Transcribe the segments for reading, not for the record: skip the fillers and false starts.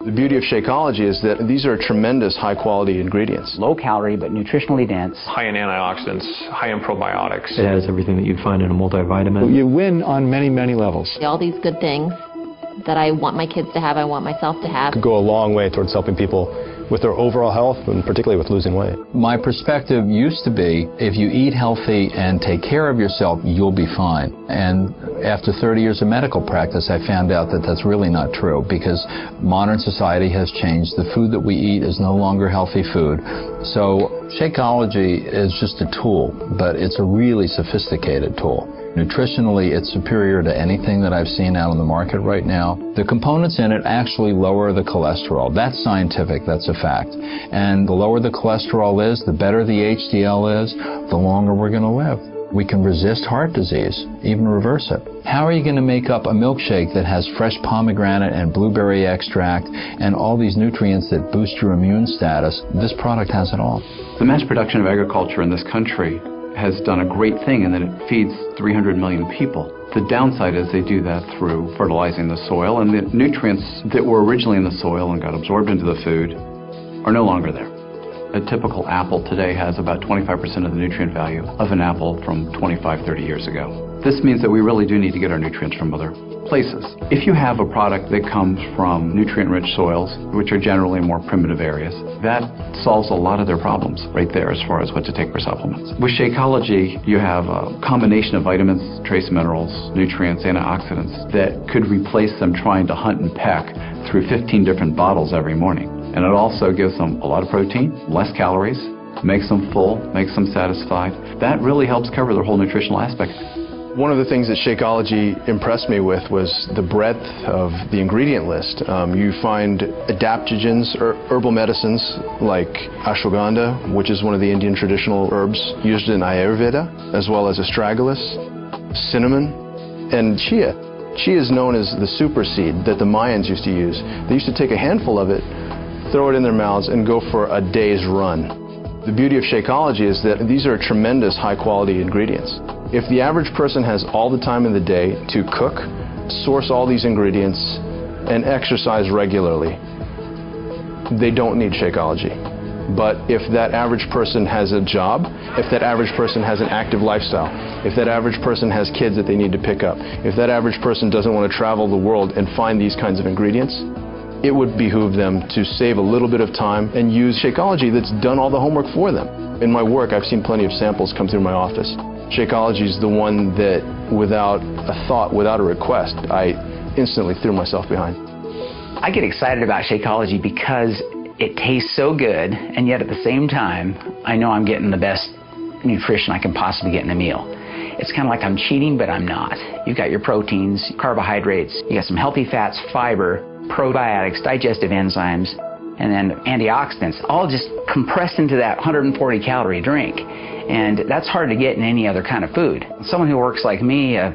The beauty of Shakeology is that these are tremendous high-quality ingredients. Low calorie, but nutritionally dense. High in antioxidants, high in probiotics. It has everything that you'd find in a multivitamin. You win on many, many levels. All these good things that I want my kids to have, I want myself to have. Could go a long way towards helping people with their overall health, and particularly with losing weight. My perspective used to be, if you eat healthy and take care of yourself, you'll be fine. And after 30 years of medical practice, I found out that that's really not true, because modern society has changed. The food that we eat is no longer healthy food. So Shakeology is just a tool, but it's a really sophisticated tool. Nutritionally, it's superior to anything that I've seen out on the market right now. The components in it actually lower the cholesterol. That's scientific, that's a fact. And the lower the cholesterol is, the better the HDL is, the longer we're going to live. We can resist heart disease, even reverse it. How are you going to make up a milkshake that has fresh pomegranate and blueberry extract and all these nutrients that boost your immune status? This product has it all. The mass production of agriculture in this country has done a great thing in that it feeds 300 million people. The downside is they do that through fertilizing the soil, and the nutrients that were originally in the soil and got absorbed into the food are no longer there. A typical apple today has about 25% of the nutrient value of an apple from 25, 30 years ago. This means that we really do need to get our nutrients from other places. If you have a product that comes from nutrient-rich soils, which are generally more primitive areas, that solves a lot of their problems right there as far as what to take for supplements. With Shakeology, you have a combination of vitamins, trace minerals, nutrients, antioxidants that could replace them trying to hunt and peck through 15 different bottles every morning. And it also gives them a lot of protein, less calories, makes them full, makes them satisfied. That really helps cover their whole nutritional aspect. One of the things that Shakeology impressed me with was the breadth of the ingredient list. You find adaptogens, herbal medicines like ashwagandha, which is one of the Indian traditional herbs used in Ayurveda, as well as astragalus, cinnamon, and chia. Chia is known as the super seed that the Mayans used to use. They used to take a handful of it, throw it in their mouths, and go for a day's run. The beauty of Shakeology is that these are tremendous high-quality ingredients. If the average person has all the time in the day to cook, source all these ingredients, and exercise regularly, they don't need Shakeology. But if that average person has a job, if that average person has an active lifestyle, if that average person has kids that they need to pick up, if that average person doesn't want to travel the world and find these kinds of ingredients, it would behoove them to save a little bit of time and use Shakeology that's done all the homework for them. In my work, I've seen plenty of samples come through my office. Shakeology is the one that, without a thought, without a request, I instantly threw myself behind. I get excited about Shakeology because it tastes so good, and yet at the same time, I know I'm getting the best nutrition I can possibly get in a meal. It's kind of like I'm cheating, but I'm not. You've got your proteins, carbohydrates, you got some healthy fats, fiber, probiotics, digestive enzymes, and then antioxidants, all just compressed into that 140-calorie drink. And that's hard to get in any other kind of food. Someone who works like me, a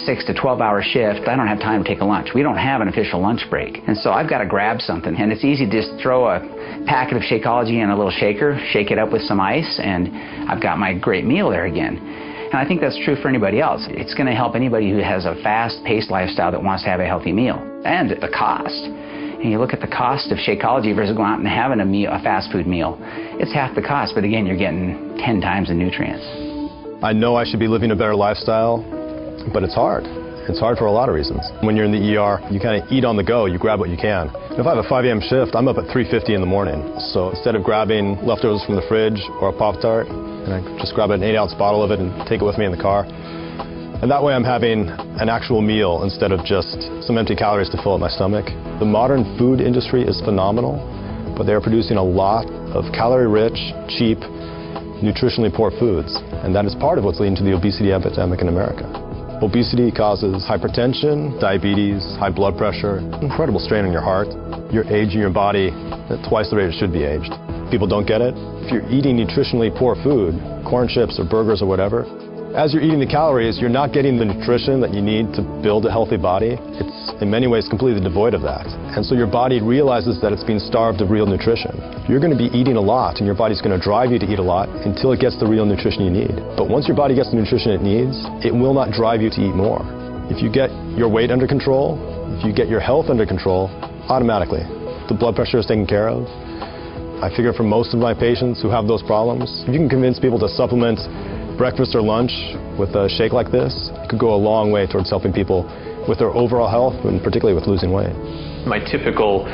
6 to 12-hour shift, I don't have time to take a lunch. We don't have an official lunch break. And so I've got to grab something. And it's easy to just throw a packet of Shakeology in a little shaker, shake it up with some ice, and I've got my great meal there again. And I think that's true for anybody else. It's going to help anybody who has a fast-paced lifestyle that wants to have a healthy meal. And the cost. And you look at the cost of Shakeology versus going out and having a fast food meal. It's half the cost, but again, you're getting 10 times the nutrients. I know I should be living a better lifestyle, but it's hard. It's hard for a lot of reasons. When you're in the ER, you kind of eat on the go, you grab what you can. If I have a 5 a.m. shift, I'm up at 3:50 in the morning. So instead of grabbing leftovers from the fridge or a Pop-Tart, and I just grab an 8-ounce bottle of it and take it with me in the car. And that way I'm having an actual meal instead of just some empty calories to fill up my stomach. The modern food industry is phenomenal, but they're producing a lot of calorie-rich, cheap, nutritionally poor foods. And that is part of what's leading to the obesity epidemic in America. Obesity causes hypertension, diabetes, high blood pressure, incredible strain on your heart. You're aging your body at twice the rate it should be aged. People don't get it. If you're eating nutritionally poor food, corn chips or burgers or whatever, as you're eating the calories, you're not getting the nutrition that you need to build a healthy body. It's in many ways completely devoid of that. And so your body realizes that it's being starved of real nutrition. You're going to be eating a lot, and your body's going to drive you to eat a lot until it gets the real nutrition you need. But once your body gets the nutrition it needs, it will not drive you to eat more. If you get your weight under control, if you get your health under control, automatically, the blood pressure is taken care of. I figure for most of my patients who have those problems, if you can convince people to supplement breakfast or lunch with a shake like this, it could go a long way towards helping people with their overall health and particularly with losing weight. My typical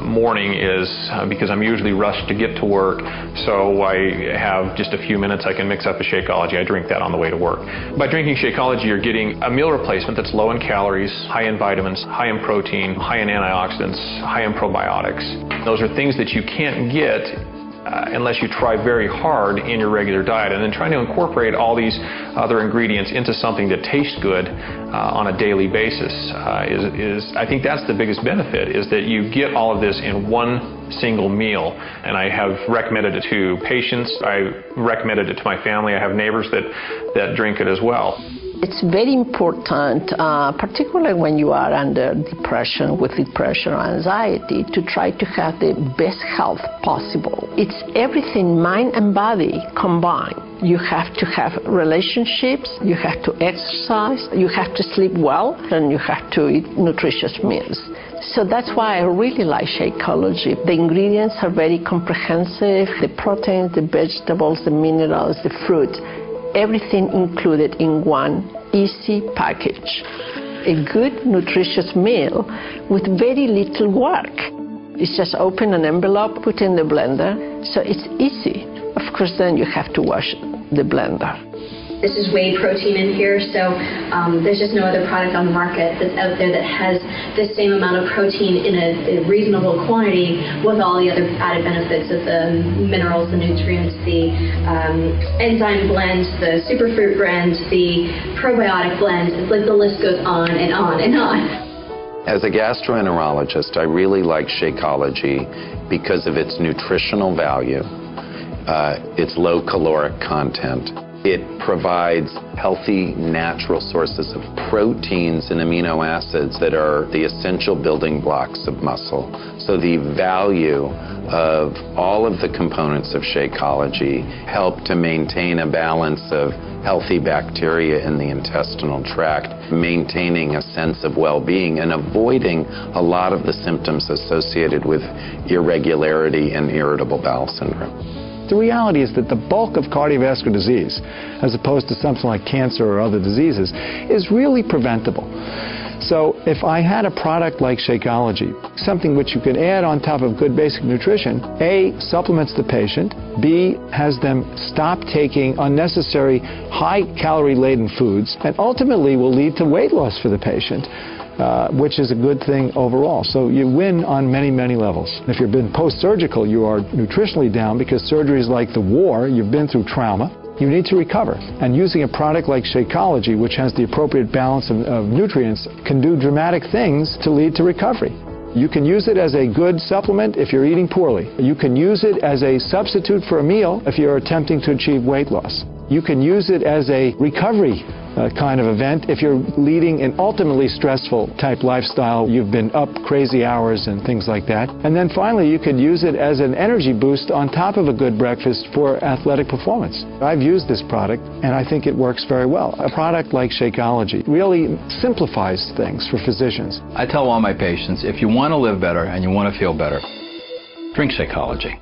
morning is, because I'm usually rushed to get to work, so I have just a few minutes, I can mix up a Shakeology. I drink that on the way to work. By drinking Shakeology, you're getting a meal replacement that's low in calories, high in vitamins, high in protein, high in antioxidants, high in probiotics. Those are things that you can't get unless you try very hard in your regular diet. And then trying to incorporate all these other ingredients into something that tastes good on a daily basis I think that's the biggest benefit, is that you get all of this in one single meal. And I have recommended it to patients. I recommended it to my family. I have neighbors that drink it as well. It's very important, particularly when you are under depression, with depression or anxiety, to try to have the best health possible. It's everything, mind and body combined. You have to have relationships, you have to exercise, you have to sleep well, and you have to eat nutritious meals. So that's why I really like Shakeology. The ingredients are very comprehensive, the proteins, the vegetables, the minerals, the fruit. Everything included in one easy package. A good, nutritious meal with very little work. It's just open an envelope, put in the blender, so it's easy. Of course, then you have to wash the blender. This is whey protein in here, so there's just no other product on the market that's out there that has the same amount of protein in a reasonable quantity with all the other added benefits of the minerals, the nutrients, the enzyme blend, the superfruit blend, the probiotic blend. Like the list goes on and on and on. As a gastroenterologist, I really like Shakeology because of its nutritional value, its low caloric content. It provides healthy, natural sources of proteins and amino acids that are the essential building blocks of muscle. So the value of all of the components of Shakeology help to maintain a balance of healthy bacteria in the intestinal tract, maintaining a sense of well-being and avoiding a lot of the symptoms associated with irregularity and irritable bowel syndrome. The reality is that the bulk of cardiovascular disease, as opposed to something like cancer or other diseases, is really preventable. So if I had a product like Shakeology, something which you can add on top of good basic nutrition, A, supplements the patient, B, has them stop taking unnecessary high-calorie-laden foods, and ultimately will lead to weight loss for the patient, which is a good thing overall. So you win on many, many levels. If you've been post-surgical, you are nutritionally down because surgery is like the war. You've been through trauma. You need to recover. And using a product like Shakeology, which has the appropriate balance of nutrients, can do dramatic things to lead to recovery. You can use it as a good supplement if you're eating poorly. You can use it as a substitute for a meal if you're attempting to achieve weight loss. You can use it as a recovery kind of event if you're leading an ultimately stressful type lifestyle. You've been up crazy hours and things like that. And then finally, you could use it as an energy boost on top of a good breakfast for athletic performance. I've used this product, and I think it works very well. A product like Shakeology really simplifies things for physicians. I tell all my patients, if you want to live better and you want to feel better, drink Shakeology.